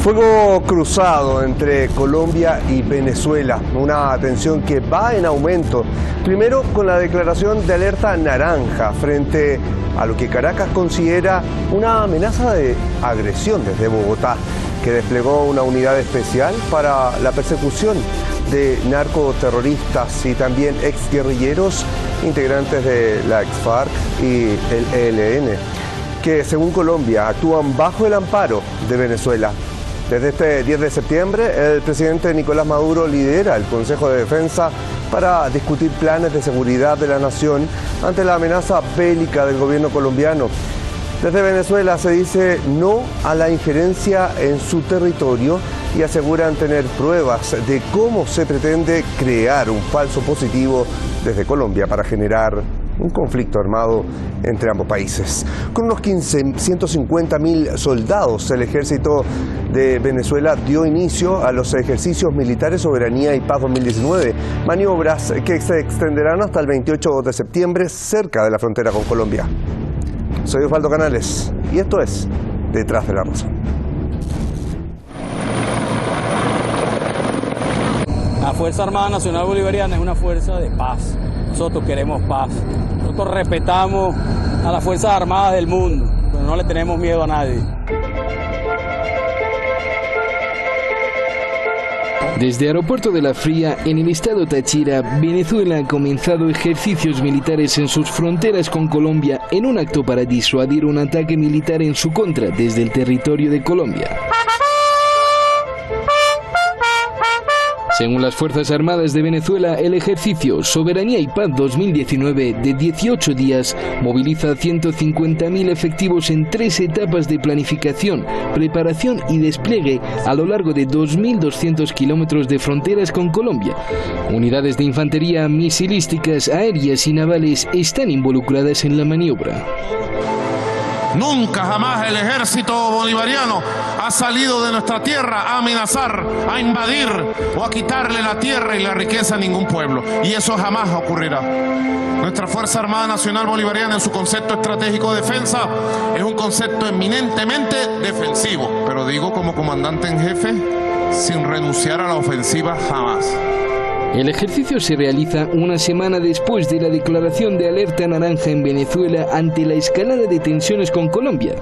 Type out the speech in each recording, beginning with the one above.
Fuego cruzado entre Colombia y Venezuela, una tensión que va en aumento. Primero con la declaración de alerta naranja frente a lo que Caracas considera una amenaza de agresión desde Bogotá, que desplegó una unidad especial para la persecución de narcoterroristas y también exguerrilleros integrantes de la ex-FARC y el ELN, que según Colombia actúan bajo el amparo de Venezuela. Desde este 10 de septiembre, el presidente Nicolás Maduro lidera el Consejo de Defensa para discutir planes de seguridad de la nación ante la amenaza bélica del gobierno colombiano. Desde Venezuela se dice no a la injerencia en su territorio y aseguran tener pruebas de cómo se pretende crear un falso positivo desde Colombia para generar un conflicto armado entre ambos países. Con unos 150.000 soldados, el ejército de Venezuela dio inicio a los ejercicios militares Soberanía y Paz 2019, maniobras que se extenderán hasta el 28 de septiembre cerca de la frontera con Colombia. Soy Osvaldo Canales y esto es Detrás de la Razón. La Fuerza Armada Nacional Bolivariana es una fuerza de paz. Nosotros queremos paz. Nosotros respetamos a las Fuerzas Armadas del mundo, pero no le tenemos miedo a nadie. Desde Aeropuerto de la Fría, en el estado Táchira, Venezuela ha comenzado ejercicios militares en sus fronteras con Colombia en un acto para disuadir un ataque militar en su contra desde el territorio de Colombia. Según las Fuerzas Armadas de Venezuela, el ejercicio Soberanía y Paz 2019 de 18 días moviliza 150.000 efectivos en 3 etapas de planificación, preparación y despliegue a lo largo de 2.200 kilómetros de fronteras con Colombia. Unidades de infantería, misilísticas, aéreas y navales están involucradas en la maniobra. Nunca jamás el ejército bolivariano ha salido de nuestra tierra a amenazar, a invadir o a quitarle la tierra y la riqueza a ningún pueblo. Y eso jamás ocurrirá. Nuestra Fuerza Armada Nacional Bolivariana en su concepto estratégico de defensa es un concepto eminentemente defensivo. Pero digo como comandante en jefe, sin renunciar a la ofensiva jamás. El ejercicio se realiza una semana después de la declaración de alerta naranja en Venezuela ante la escalada de tensiones con Colombia.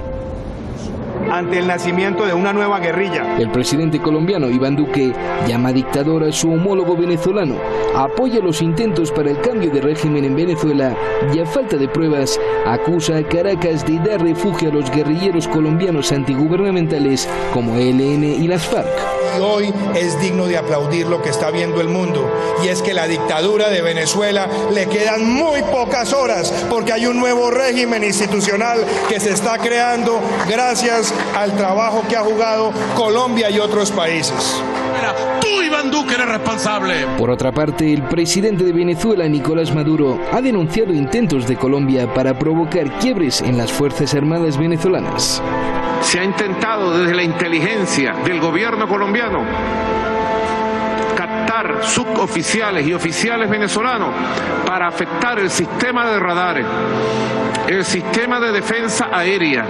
Ante el nacimiento de una nueva guerrilla. El presidente colombiano Iván Duque llama dictador a su homólogo venezolano, apoya los intentos para el cambio de régimen en Venezuela y a falta de pruebas acusa a Caracas de dar refugio a los guerrilleros colombianos antigubernamentales como ELN y las FARC. Y hoy es digno de aplaudir lo que está viendo el mundo, y es que la dictadura de Venezuela le quedan muy pocas horas porque hay un nuevo régimen institucional que se está creando gracias al trabajo que ha jugado Colombia y otros países. Tú, Iván Duque, eres responsable. Por otra parte, el presidente de Venezuela, Nicolás Maduro, ha denunciado intentos de Colombia para provocar quiebres en las Fuerzas Armadas venezolanas. Se ha intentado desde la inteligencia del gobierno colombiano captar suboficiales y oficiales venezolanos para afectar el sistema de radares, el sistema de defensa aérea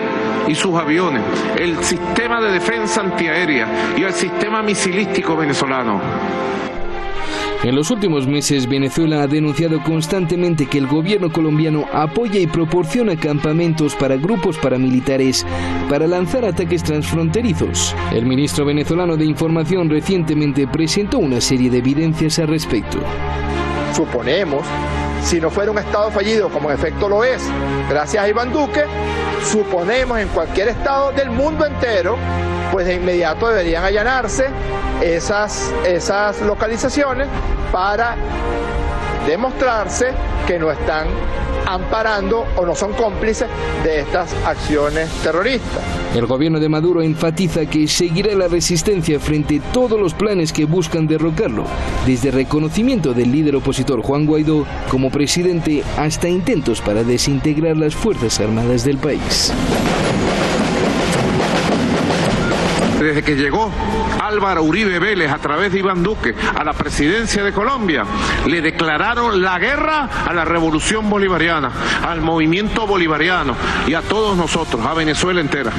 y sus aviones, el sistema de defensa antiaérea y el sistema misilístico venezolano. En los últimos meses, Venezuela ha denunciado constantemente que el gobierno colombiano apoya y proporciona campamentos para grupos paramilitares para lanzar ataques transfronterizos. El ministro venezolano de Información recientemente presentó una serie de evidencias al respecto. Suponemos, si no fuera un Estado fallido, como en efecto lo es, gracias a Iván Duque, suponemos en cualquier Estado del mundo entero, pues de inmediato deberían allanarse esas localizaciones para demostrarse que no están amparando o no son cómplices de estas acciones terroristas. El gobierno de Maduro enfatiza que seguirá la resistencia frente a todos los planes que buscan derrocarlo, desde reconocimiento del líder opositor Juan Guaidó como presidente hasta intentos para desintegrar las Fuerzas Armadas del país. Desde que llegó Álvaro Uribe Vélez a través de Iván Duque a la presidencia de Colombia, le declararon la guerra a la revolución bolivariana, al movimiento bolivariano y a todos nosotros, a Venezuela entera.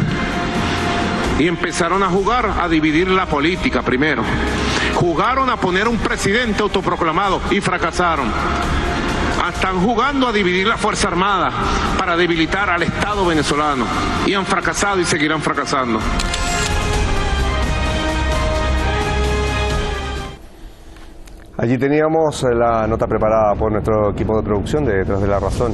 y empezaron a jugar a dividir la política primero. Jugaron a poner un presidente autoproclamado y fracasaron. Están jugando a dividir la Fuerza Armada para debilitar al Estado venezolano y han fracasado y seguirán fracasando. Allí teníamos la nota preparada por nuestro equipo de producción de Detrás de la Razón.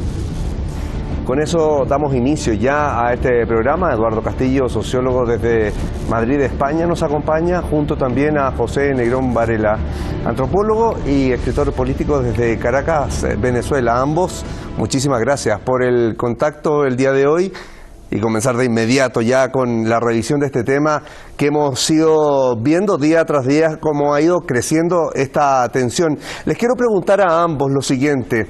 Con eso damos inicio ya a este programa. Eduardo Castillo, sociólogo desde Madrid, España, nos acompaña, junto también a José Negrón Varela, antropólogo y escritor político desde Caracas, Venezuela. Ambos, muchísimas gracias por el contacto el día de hoy y comenzar de inmediato ya con la revisión de este tema que hemos ido viendo día tras día cómo ha ido creciendo esta tensión. Les quiero preguntar a ambos lo siguiente.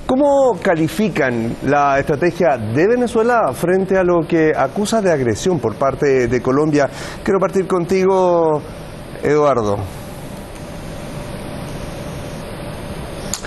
¿Cómo califican la estrategia de Venezuela frente a lo que acusa de agresión por parte de Colombia? Quiero partir contigo, Eduardo.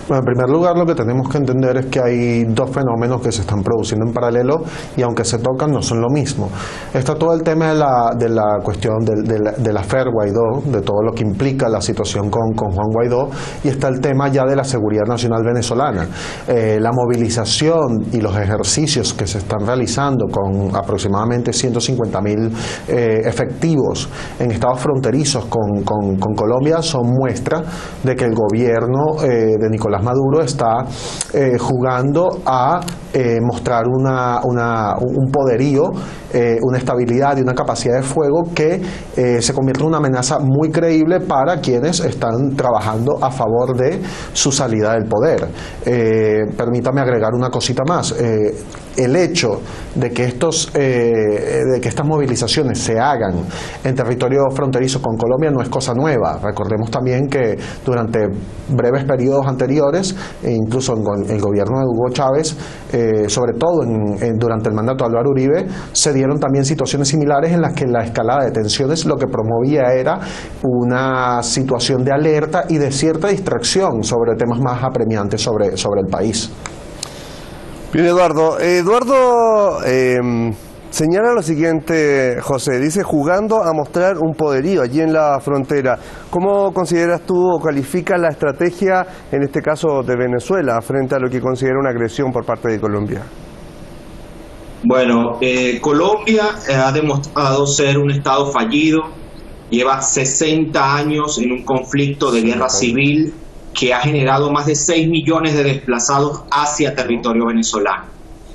Bueno, en primer lugar, lo que tenemos que entender es que hay dos fenómenos que se están produciendo en paralelo y aunque se tocan no son lo mismo. Está todo el tema de la cuestión de la FARC Guaidó, de todo lo que implica la situación con Juan Guaidó, y está el tema ya de la seguridad nacional venezolana. La movilización y los ejercicios que se están realizando con aproximadamente 150.000 efectivos en estados fronterizos con Colombia son muestra de que el gobierno de Nicolás Maduro está jugando a mostrar un poderío, una estabilidad y una capacidad de fuego que se convierte en una amenaza muy creíble para quienes están trabajando a favor de su salida del poder. Permítame agregar una cosita más. El hecho de que estas movilizaciones se hagan en territorio fronterizo con Colombia no es cosa nueva. Recordemos también que durante breves periodos anteriores, incluso en el gobierno de Hugo Chávez, sobre todo durante el mandato de Álvaro Uribe, se dieron también situaciones similares en las que la escalada de tensiones lo que promovía era una situación de alerta y de cierta distracción sobre temas más apremiantes sobre el país. Bien, Eduardo. Señala lo siguiente, José, dice jugando a mostrar un poderío allí en la frontera. ¿Cómo consideras tú o calificas la estrategia, en este caso de Venezuela, frente a lo que considera una agresión por parte de Colombia? Bueno, Colombia ha demostrado ser un estado fallido, lleva 60 años en un conflicto de guerra civil que ha generado más de 6 millones de desplazados hacia territorio venezolano.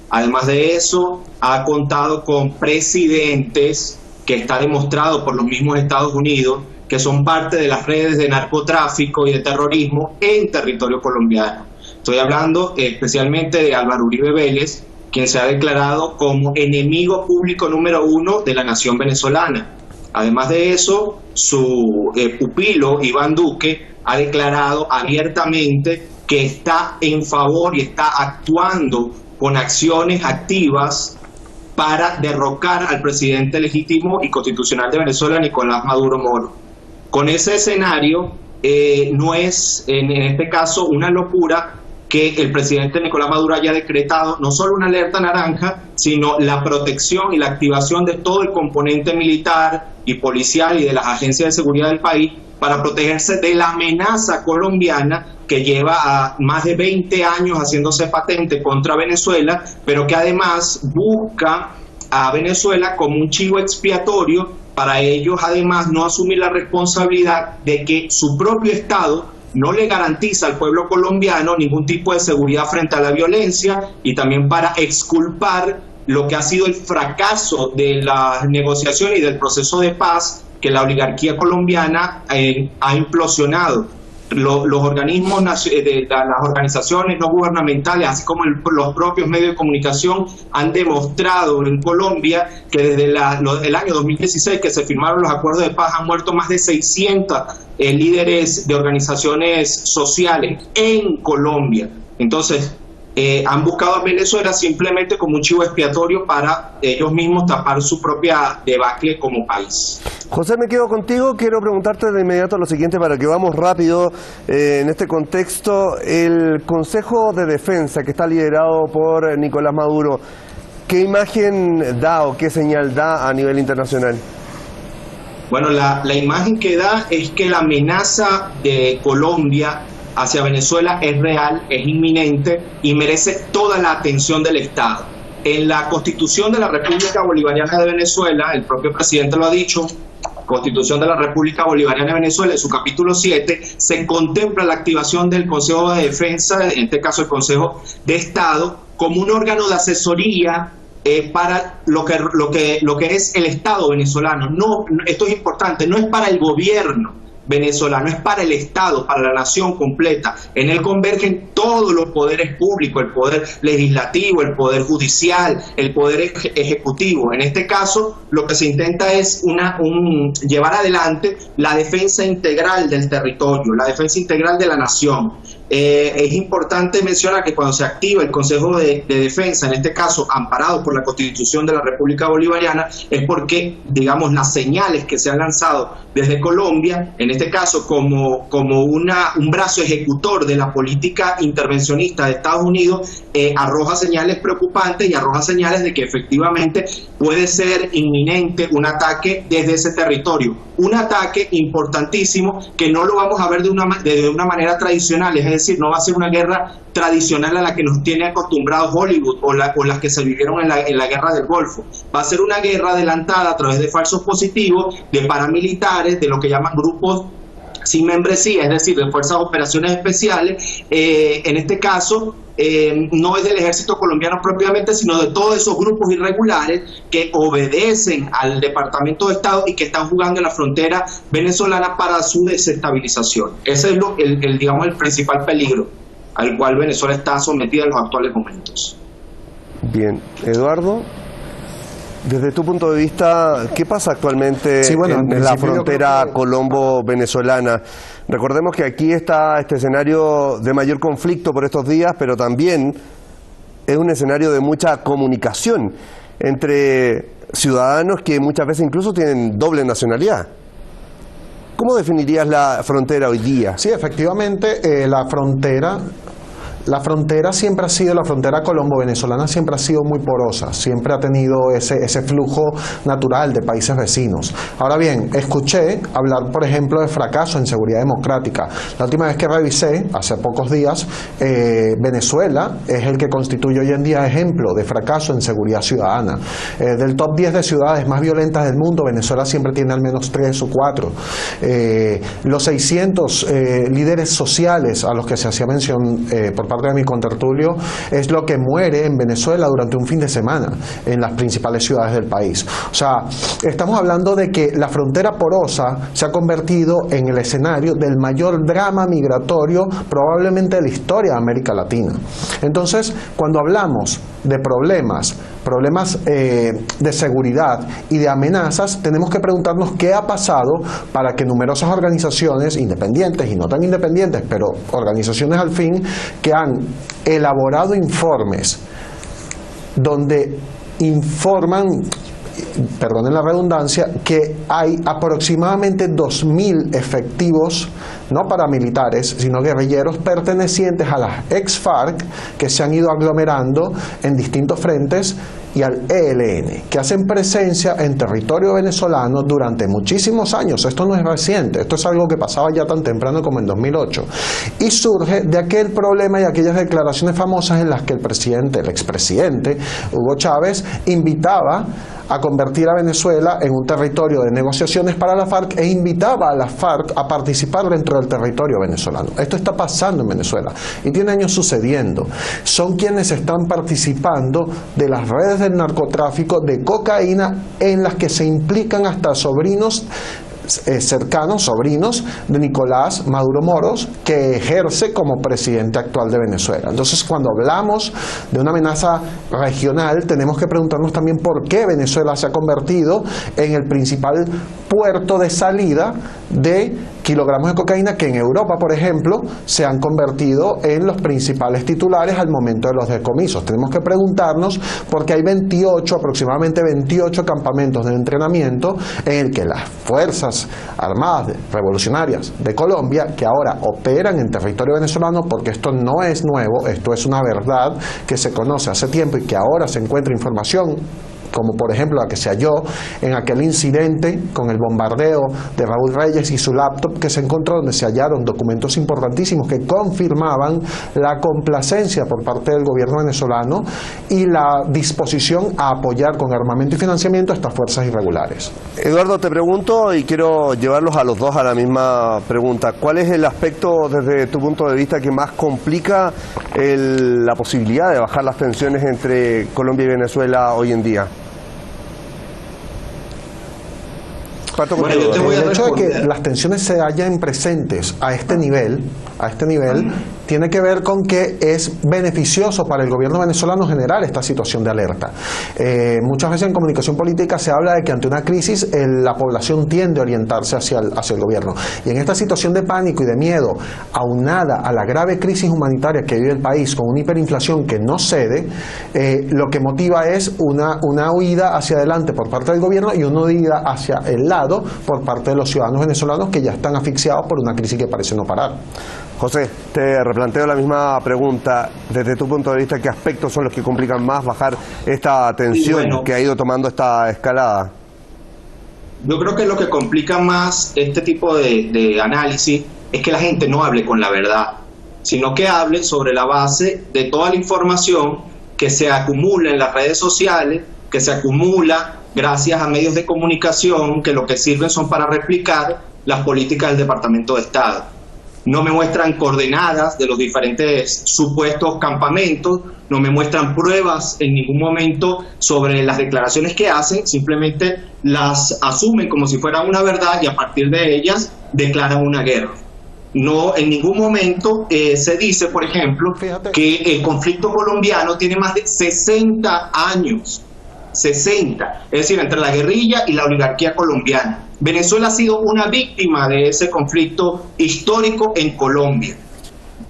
Además de eso, ha contado con presidentes que está demostrado por los mismos Estados Unidos que son parte de las redes de narcotráfico y de terrorismo en territorio colombiano. Estoy hablando especialmente de Álvaro Uribe Vélez, quien se ha declarado como enemigo público número 1 de la nación venezolana. Además de eso, su pupilo, Iván Duque, ha declarado abiertamente que está en favor y está actuando con acciones activas para derrocar al presidente legítimo y constitucional de Venezuela, Nicolás Maduro Moro. Con ese escenario, no es en este caso una locura que el presidente Nicolás Maduro haya decretado no solo una alerta naranja, sino la protección y la activación de todo el componente militar y policial y de las agencias de seguridad del país para protegerse de la amenaza colombiana que lleva a más de 20 años haciéndose patente contra Venezuela, pero que además busca a Venezuela como un chivo expiatorio para ellos además no asumir la responsabilidad de que su propio Estado no le garantiza al pueblo colombiano ningún tipo de seguridad frente a la violencia y también para exculpar lo que ha sido el fracaso de las negociaciones y del proceso de paz que la oligarquía colombiana ha implosionado. Los organismos, las organizaciones no gubernamentales, así como los propios medios de comunicación, han demostrado en Colombia que desde el año 2016 que se firmaron los acuerdos de paz han muerto más de 600 líderes de organizaciones sociales en Colombia. Entonces, han buscado a Venezuela simplemente como un chivo expiatorio para ellos mismos tapar su propia debacle como país. José, me quedo contigo. Quiero preguntarte de inmediato lo siguiente para que vamos rápido en este contexto. El Consejo de Defensa, que está liderado por Nicolás Maduro, ¿Qué imagen da o qué señal da a nivel internacional? Bueno, la imagen que da es que la amenaza de Colombia hacia Venezuela es real, es inminente y merece toda la atención del Estado. En la Constitución de la República Bolivariana de Venezuela, el propio presidente lo ha dicho, Constitución de la República Bolivariana de Venezuela, en su capítulo 7, se contempla la activación del Consejo de Defensa, en este caso el Consejo de Estado, como un órgano de asesoría para lo que es el Estado venezolano. No, esto es importante, no es para el gobierno venezolano, es para el Estado, para la nación completa. En él convergen todos los poderes públicos, el poder legislativo, el poder judicial, el poder ejecutivo. En este caso, lo que se intenta es llevar adelante la defensa integral del territorio, la defensa integral de la nación. Es importante mencionar que cuando se activa el Consejo de Defensa, en este caso amparado por la Constitución de la República Bolivariana, es porque, digamos, las señales que se han lanzado desde Colombia, en este caso como un brazo ejecutor de la política intervencionista de Estados Unidos, arroja señales preocupantes y arroja señales de que efectivamente puede ser inminente un ataque desde ese territorio. Un ataque importantísimo que no lo vamos a ver de una manera tradicional, es decir, no va a ser una guerra tradicional a la que nos tiene acostumbrados Hollywood o las que se vivieron en la guerra del Golfo. Va a ser una guerra adelantada a través de falsos positivos, de paramilitares, de lo que llaman grupos sin membresía, es decir, de fuerzas de operaciones especiales. En este caso, no es del ejército colombiano propiamente, sino de todos esos grupos irregulares que obedecen al Departamento de Estado y que están jugando en la frontera venezolana para su desestabilización. Ese es el principal peligro al cual Venezuela está sometida en los actuales momentos. Bien, Eduardo, desde tu punto de vista, ¿qué pasa actualmente en la frontera colombo-venezolana? Recordemos que aquí está este escenario de mayor conflicto por estos días, pero también es un escenario de mucha comunicación entre ciudadanos que muchas veces incluso tienen doble nacionalidad. ¿Cómo definirías la frontera hoy día? Sí, efectivamente, la frontera siempre ha sido, la frontera colombo-venezolana siempre ha sido muy porosa, siempre ha tenido ese flujo natural de países vecinos. Ahora bien, escuché hablar, por ejemplo, de fracaso en seguridad democrática. La última vez que revisé, hace pocos días, Venezuela es el que constituye hoy en día ejemplo de fracaso en seguridad ciudadana. Del top 10 de ciudades más violentas del mundo, Venezuela siempre tiene al menos 3 o 4. Los 600 líderes sociales a los que se hacía mención por parte de mi contertulio, es lo que muere en Venezuela durante un fin de semana en las principales ciudades del país. O sea, estamos hablando de que la frontera porosa se ha convertido en el escenario del mayor drama migratorio probablemente de la historia de América Latina. Entonces, cuando hablamos de problemas de seguridad y de amenazas, tenemos que preguntarnos qué ha pasado para que numerosas organizaciones independientes y no tan independientes, pero organizaciones al fin, que han elaborado informes donde informan, perdonen la redundancia, que hay aproximadamente 2.000 efectivos, no paramilitares, sino guerrilleros pertenecientes a las ex-FARC que se han ido aglomerando en distintos frentes y al ELN, que hacen presencia en territorio venezolano durante muchísimos años. Esto no es reciente, esto es algo que pasaba ya tan temprano como en 2008. Y surge de aquel problema y aquellas declaraciones famosas en las que el expresidente Hugo Chávez invitaba a convertir a Venezuela en un territorio de negociaciones para la FARC e invitaba a la FARC a participar dentro del territorio venezolano. Esto está pasando en Venezuela y tiene años sucediendo. Son quienes están participando de las redes del narcotráfico de cocaína en las que se implican hasta sobrinos cercanos, sobrinos de Nicolás Maduro Moros, que ejerce como presidente actual de Venezuela. Entonces, cuando hablamos de una amenaza regional, tenemos que preguntarnos también por qué Venezuela se ha convertido en el principal puerto de salida de kilogramos de cocaína que en Europa, por ejemplo, se han convertido en los principales titulares al momento de los decomisos. Tenemos que preguntarnos porque hay aproximadamente 28 campamentos de entrenamiento en el que las Fuerzas Armadas Revolucionarias de Colombia, que ahora operan en territorio venezolano, porque esto no es nuevo, esto es una verdad que se conoce hace tiempo y que ahora se encuentra información, como por ejemplo la que se halló en aquel incidente con el bombardeo de Raúl Reyes y su laptop que se encontró, donde se hallaron documentos importantísimos que confirmaban la complacencia por parte del gobierno venezolano y la disposición a apoyar con armamento y financiamiento a estas fuerzas irregulares. Eduardo, te pregunto y quiero llevarlos a los dos a la misma pregunta. ¿Cuál es el aspecto desde tu punto de vista que más complica la posibilidad de bajar las tensiones entre Colombia y Venezuela hoy en día? Bueno, el hecho de que las tensiones se hallen presentes a este nivel tiene que ver con que es beneficioso para el gobierno venezolano generar esta situación de alerta. Muchas veces en comunicación política se habla de que ante una crisis la población tiende a orientarse hacia el gobierno. Y en esta situación de pánico y de miedo, aunada a la grave crisis humanitaria que vive el país con una hiperinflación que no cede, lo que motiva es una huida hacia adelante por parte del gobierno y una huida hacia el lado por parte de los ciudadanos venezolanos que ya están asfixiados por una crisis que parece no parar. José, te replanteo la misma pregunta. Desde tu punto de vista, ¿qué aspectos son los que complican más bajar esta tensión que ha ido tomando esta escalada? Yo creo que lo que complica más este tipo de análisis es que la gente no hable con la verdad, sino que hable sobre la base de toda la información que se acumula en las redes sociales, que se acumula gracias a medios de comunicación que lo que sirven son para replicar las políticas del Departamento de Estado. No me muestran coordenadas de los diferentes supuestos campamentos, no me muestran pruebas en ningún momento sobre las declaraciones que hacen, simplemente las asumen como si fueran una verdad y a partir de ellas declaran una guerra. No, en ningún momento se dice, por ejemplo, que el conflicto colombiano tiene más de 60 años. 60, es decir, entre la guerrilla y la oligarquía colombiana. Venezuela ha sido una víctima de ese conflicto histórico en Colombia.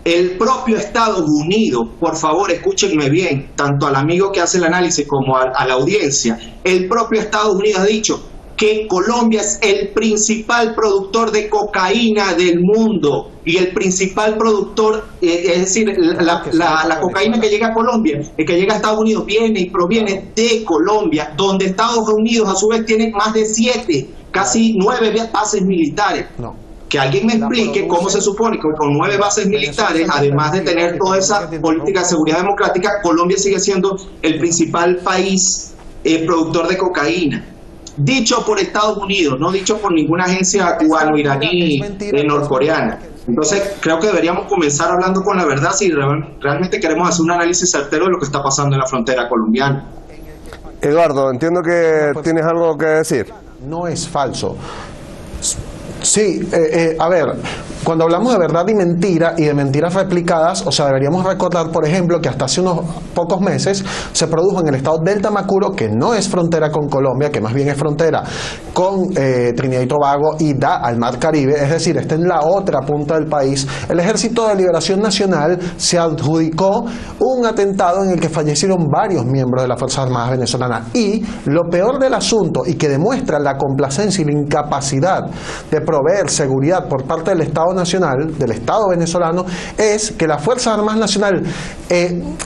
El propio Estados Unidos, por favor, escúchenme bien, tanto al amigo que hace el análisis como a la audiencia, el propio Estados Unidos ha dicho que Colombia es el principal productor de cocaína del mundo y el principal productor, es decir, la cocaína que llega a Colombia, que llega a Estados Unidos, viene y proviene de Colombia, donde Estados Unidos a su vez tiene más de 7, casi 9 bases militares. Que alguien me explique cómo se supone que con 9 bases militares, además de tener toda esa política de seguridad democrática, Colombia sigue siendo el principal país productor de cocaína. Dicho por Estados Unidos, no dicho por ninguna agencia cubano-iraní, norcoreana. Entonces creo que deberíamos comenzar hablando con la verdad si realmente queremos hacer un análisis certero de lo que está pasando en la frontera colombiana. Eduardo, entiendo que tienes algo que decir. No es falso. Sí, a ver, cuando hablamos de verdad y mentira y de mentiras replicadas, o sea, deberíamos recordar, por ejemplo, que hasta hace unos pocos meses se produjo en el estado del Tamacuro, que no es frontera con Colombia, que más bien es frontera con Trinidad y Tobago y da al Mar Caribe, es decir, está en la otra punta del país. El Ejército de Liberación Nacional se adjudicó un atentado en el que fallecieron varios miembros de las Fuerzas Armadas venezolanas y lo peor del asunto, y que demuestra la complacencia y la incapacidad de proveer seguridad por parte del Estado Nacional, del Estado venezolano, es que las Fuerzas Armadas Nacional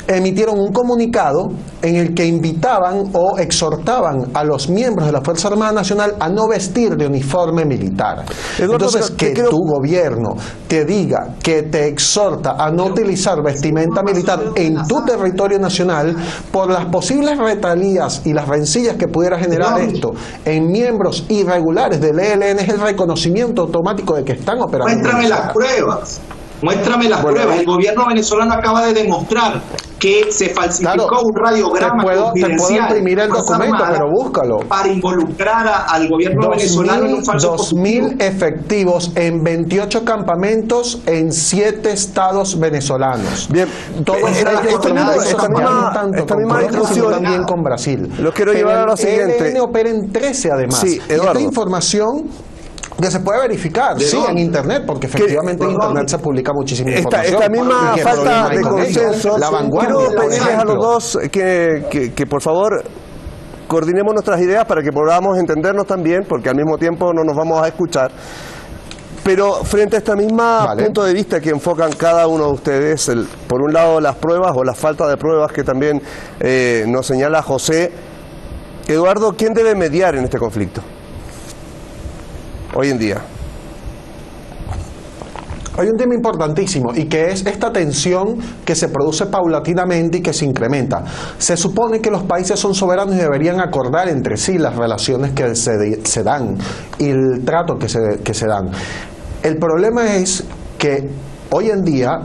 emitieron un comunicado en el que invitaban o exhortaban a los miembros de la Fuerza Armada Nacional a no vestir de uniforme militar. Eduardo, entonces, que tu gobierno te diga que te exhorta a no utilizar vestimenta militar en tu territorio nacional por las posibles retalías y las rencillas que pudiera generar esto en miembros irregulares del ELN es el reconocimiento automático de que están operando. Muéstrame las pruebas. Muéstrame las pruebas. El gobierno venezolano acaba de demostrar que se falsificó un radiograma te puedo imprimir el documento, pero búscalo. Para involucrar al gobierno venezolano en un falso 2.000 efectivos en 28 campamentos en 7 estados venezolanos. Bien, todos esta misma discusión también con Brasil. Lo quiero llevar a lo siguiente. El ELN opera en 13 además. Sí, Eduardo. Y esta información que se puede verificar, sí, en Internet, porque efectivamente en Internet se publica muchísima información. Esta misma falta de consenso, La Vanguardia, quiero pedirles a los dos que por favor coordinemos nuestras ideas para que podamos entendernos también, porque al mismo tiempo no nos vamos a escuchar. Pero frente a esta misma punto de vista que enfocan cada uno de ustedes, por un lado las pruebas o la falta de pruebas que también nos señala José, Eduardo, ¿quién debe mediar en este conflicto hoy en día? Hay un tema importantísimo y que es esta tensión que se produce paulatinamente y que se incrementa. Se supone que los países son soberanos y deberían acordar entre sí las relaciones que se dan y el trato que se dan. El problema es que hoy en día,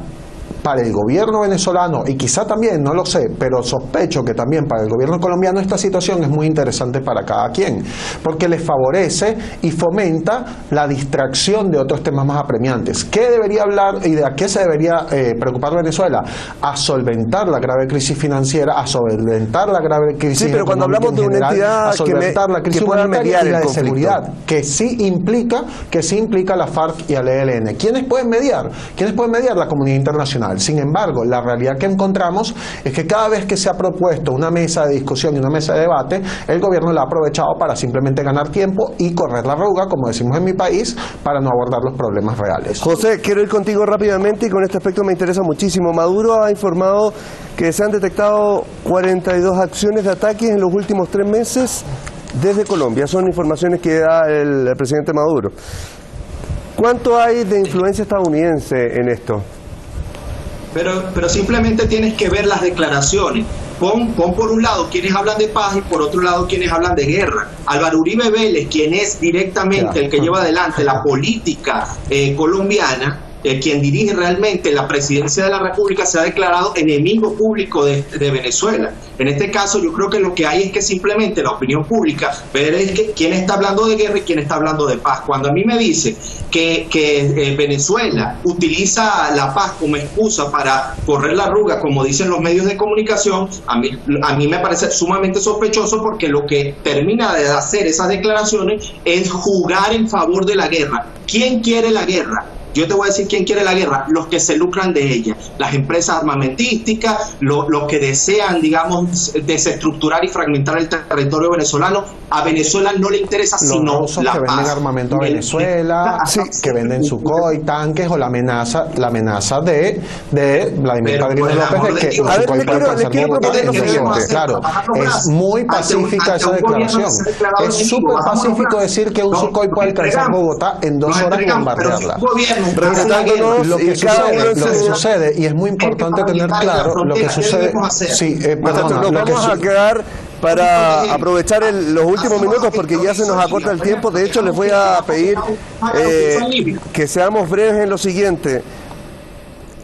para el gobierno venezolano, y quizá también, no lo sé, pero sospecho que también para el gobierno colombiano, esta situación es muy interesante para cada quien, porque les favorece y fomenta la distracción de otros temas más apremiantes. ¿Qué debería hablar y de a qué se debería preocupar Venezuela? A solventar la grave crisis financiera, a solventar la grave crisis pero cuando hablamos de una entidad a solventar la crisis humanitaria y la de seguridad, que sí implica la FARC y al ELN. ¿Quiénes pueden mediar? ¿Quiénes pueden mediar? La comunidad internacional. Sin embargo, la realidad que encontramos es que cada vez que se ha propuesto una mesa de discusión y una mesa de debate, el gobierno la ha aprovechado para simplemente ganar tiempo y correr la arruga, como decimos en mi país, para no abordar los problemas reales. José, quiero ir contigo rápidamente y con este aspecto me interesa muchísimo. Maduro ha informado que se han detectado 42 acciones de ataques en los últimos 3 meses desde Colombia. Son informaciones que da el presidente Maduro. ¿Cuánto hay de influencia estadounidense en esto? Pero simplemente tienes que ver las declaraciones. Pon por un lado quienes hablan de paz y por otro lado quienes hablan de guerra. Álvaro Uribe Vélez, quien es directamente el que lleva adelante la política colombiana, quien dirige realmente la presidencia de la República, se ha declarado enemigo público de Venezuela. En este caso yo creo que lo que hay es que simplemente la opinión pública ver es que quién está hablando de guerra y quién está hablando de paz. Cuando a mí me dice que Venezuela utiliza la paz como excusa para correr la arruga, como dicen los medios de comunicación, a mí me parece sumamente sospechoso, porque lo que termina de hacer esas declaraciones es jugar en favor de la guerra. ¿Quién quiere la guerra? Yo te voy a decir quién quiere la guerra: los que se lucran de ella, las empresas armamentísticas, los que desean, digamos, desestructurar y fragmentar el territorio venezolano. A Venezuela no le interesa sino la paz. Los que venden armamento a Venezuela, que venden Sukhoi, tanques, o la amenaza de Vladimir Padrino López de que Sukhoi puede alcanzar bombas. Claro, es muy pacífica esa declaración. Es súper pacífico decir que un Sukhoi puede alcanzar Bogotá en 2 horas y bombardearla. Lo que sucede, y es muy importante tener claro lo que sucede. Vamos a quedar para aprovechar los últimos minutos, porque ya se nos acorta el tiempo. De hecho, les voy a pedir que seamos breves en lo siguiente,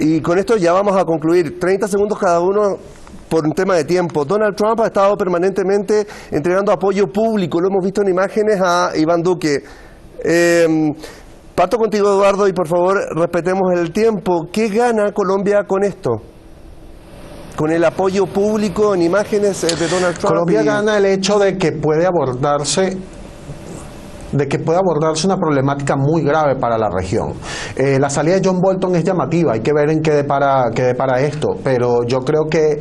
y con esto ya vamos a concluir. 30 segundos cada uno por un tema de tiempo. Donald Trump ha estado permanentemente entregando apoyo público, lo hemos visto en imágenes, a Iván Duque. Parto contigo, Eduardo, y por favor respetemos el tiempo. ¿Qué gana Colombia con esto? Con el apoyo público en imágenes de Donald Trump. Colombia gana el hecho de que puede abordarse una problemática muy grave para la región. La salida de John Bolton es llamativa, hay que ver en qué depara esto, pero yo creo que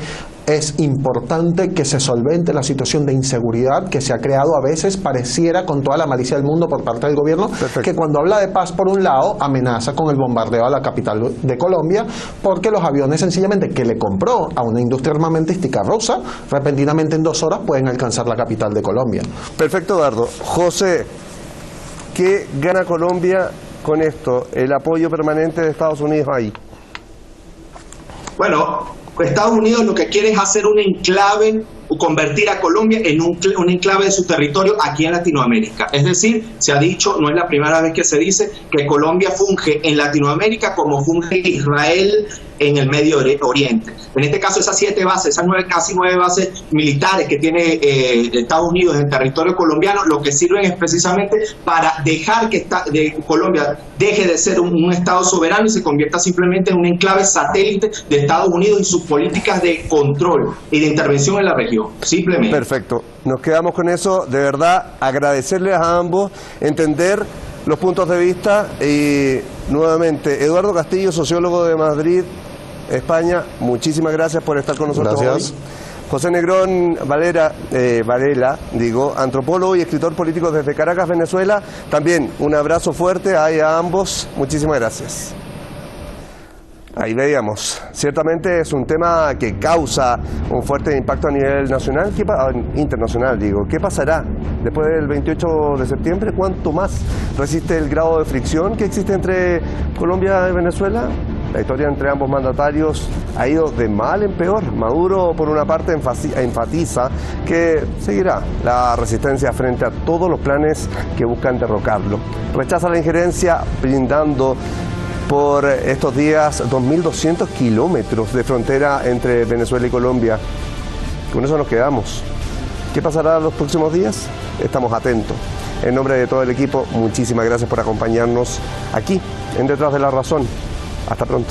es importante que se solvente la situación de inseguridad que se ha creado. A veces pareciera, con toda la malicia del mundo por parte del gobierno, que cuando habla de paz por un lado, amenaza con el bombardeo a la capital de Colombia, porque los aviones sencillamente que le compró a una industria armamentística rusa, repentinamente en 2 horas pueden alcanzar la capital de Colombia. Perfecto, Eduardo. José, ¿qué gana Colombia con esto? El apoyo permanente de Estados Unidos ahí. Bueno, Estados Unidos lo que quiere es hacer un enclave, o convertir a Colombia en un enclave de su territorio aquí en Latinoamérica. Es decir, se ha dicho, no es la primera vez que se dice, que Colombia funge en Latinoamérica como funge Israel en el Medio Oriente. En este caso, esas 7 bases, esas casi 9 bases militares que tiene Estados Unidos en territorio colombiano, lo que sirven es precisamente para dejar que Colombia deje de ser un Estado soberano y se convierta simplemente en un enclave satélite de Estados Unidos y sus políticas de control y de intervención en la región, simplemente. Perfecto, nos quedamos con eso. De verdad, agradecerles a ambos, entender los puntos de vista y nuevamente, Eduardo Castillo, sociólogo de Madrid, España, muchísimas gracias por estar con nosotros hoy. José Negrón Varela, antropólogo y escritor político desde Caracas, Venezuela, también un abrazo fuerte a ambos, muchísimas gracias. Ahí veíamos, ciertamente es un tema que causa un fuerte impacto a nivel nacional, internacional digo. ¿Qué pasará después del 28 de septiembre? ¿Cuánto más resiste el grado de fricción que existe entre Colombia y Venezuela? La historia entre ambos mandatarios ha ido de mal en peor. Maduro, por una parte, enfatiza que seguirá la resistencia frente a todos los planes que buscan derrocarlo. Rechaza la injerencia, brindando por estos días 2.200 kilómetros de frontera entre Venezuela y Colombia. Con eso nos quedamos. ¿Qué pasará los próximos días? Estamos atentos. En nombre de todo el equipo, muchísimas gracias por acompañarnos aquí, en Detrás de la Razón. Hasta pronto.